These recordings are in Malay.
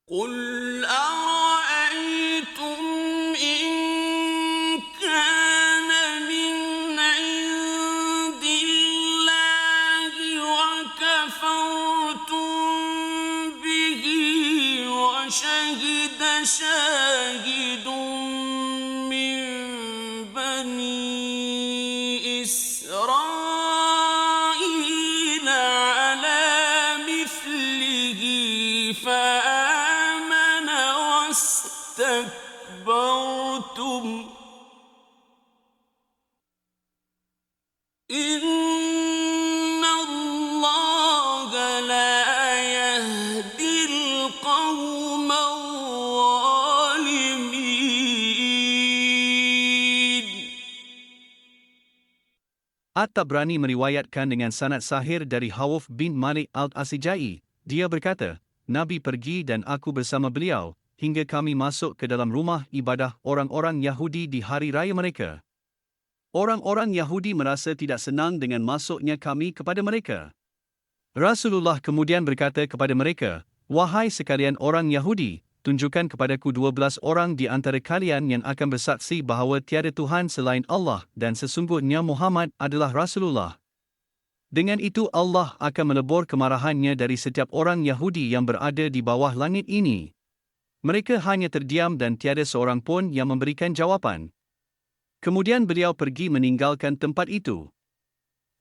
قُلْ أَرَأَيْتُمْ إِن كَانَ مِنْ عِندِ اللَّهِ وَكَفَرْتُم بِهِ وَشَهِدَ شَاهِدٌ مِّن بَنِي إِسْرَائِيلَ عَلَىٰ مِثْلِهِ فَآمَنَ وَاسْتَكْبَرْتُمْ ۖ إِنَّ اللَّهَ لَا يَهْدِي الْقَوْمَ الظَّالِمِينَ. At-Tabrani meriwayatkan dengan sanad sahih dari Hawf bin Malik al-Asijai. Dia berkata, Nabi pergi dan aku bersama beliau, hingga kami masuk ke dalam rumah ibadah orang-orang Yahudi di hari raya mereka. Orang-orang Yahudi merasa tidak senang dengan masuknya kami kepada mereka. Rasulullah kemudian berkata kepada mereka, Wahai sekalian orang Yahudi, tunjukkan kepadaku 12 orang di antara kalian yang akan bersaksi bahawa tiada Tuhan selain Allah dan sesungguhnya Muhammad adalah Rasulullah. Dengan itu Allah akan melebur kemarahannya dari setiap orang Yahudi yang berada di bawah langit ini. Mereka hanya terdiam dan tiada seorang pun yang memberikan jawapan. Kemudian beliau pergi meninggalkan tempat itu.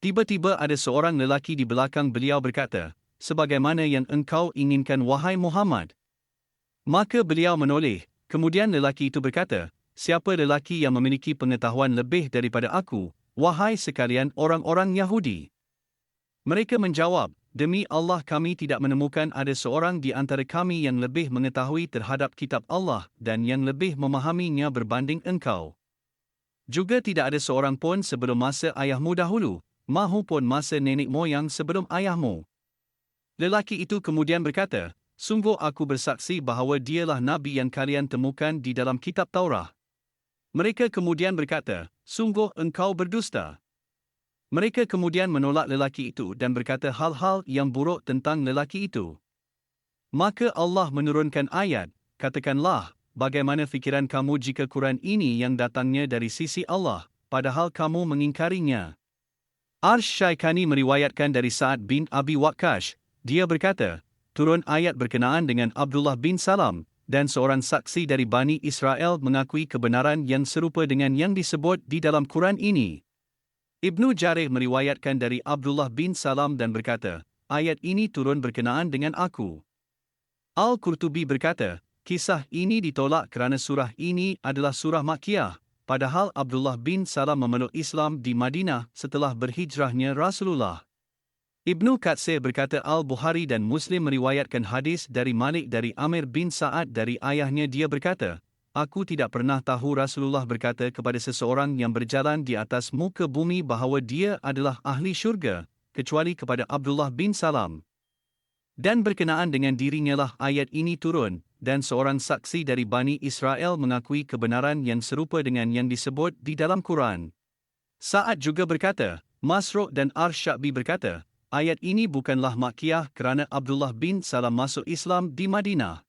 Tiba-tiba ada seorang lelaki di belakang beliau berkata, Sebagaimana yang engkau inginkan wahai Muhammad. Maka beliau menoleh, kemudian lelaki itu berkata, Siapa lelaki yang memiliki pengetahuan lebih daripada aku, wahai sekalian orang-orang Yahudi? Mereka menjawab, Demi Allah kami tidak menemukan ada seorang di antara kami yang lebih mengetahui terhadap kitab Allah dan yang lebih memahaminya berbanding engkau. Juga tidak ada seorang pun sebelum masa ayahmu dahulu, mahupun masa nenek moyang sebelum ayahmu. Lelaki itu kemudian berkata, Sungguh aku bersaksi bahawa dialah Nabi yang kalian temukan di dalam kitab Taurah. Mereka kemudian berkata, Sungguh engkau berdusta. Mereka kemudian menolak lelaki itu dan berkata hal-hal yang buruk tentang lelaki itu. Maka Allah menurunkan ayat, Katakanlah, bagaimana fikiran kamu jika Quran ini yang datangnya dari sisi Allah, padahal kamu mengingkarinya. Arsh-Syaikani meriwayatkan dari Sa'ad bin Abi Waqqash, dia berkata, turun ayat berkenaan dengan Abdullah bin Salam, dan seorang saksi dari Bani Israel mengakui kebenaran yang serupa dengan yang disebut di dalam Quran ini. Ibnu Jarih meriwayatkan dari Abdullah bin Salam dan berkata, ayat ini turun berkenaan dengan aku. Al-Qurtubi berkata, kisah ini ditolak kerana surah ini adalah surah Makkiyah, padahal Abdullah bin Salam memeluk Islam di Madinah setelah berhijrahnya Rasulullah. Ibnu Katsir berkata Al-Bukhari dan Muslim meriwayatkan hadis dari Malik dari Amir bin Sa'ad dari ayahnya dia berkata, Aku tidak pernah tahu Rasulullah berkata kepada seseorang yang berjalan di atas muka bumi bahawa dia adalah ahli syurga, kecuali kepada Abdullah bin Salam. Dan berkenaan dengan dirinya lah ayat ini turun, dan seorang saksi dari Bani Israel mengakui kebenaran yang serupa dengan yang disebut di dalam Quran. Sa'ad juga berkata, Masruq dan Ar-Sya'bi berkata, ayat ini bukanlah Makkiyah kerana Abdullah bin Salam masuk Islam di Madinah.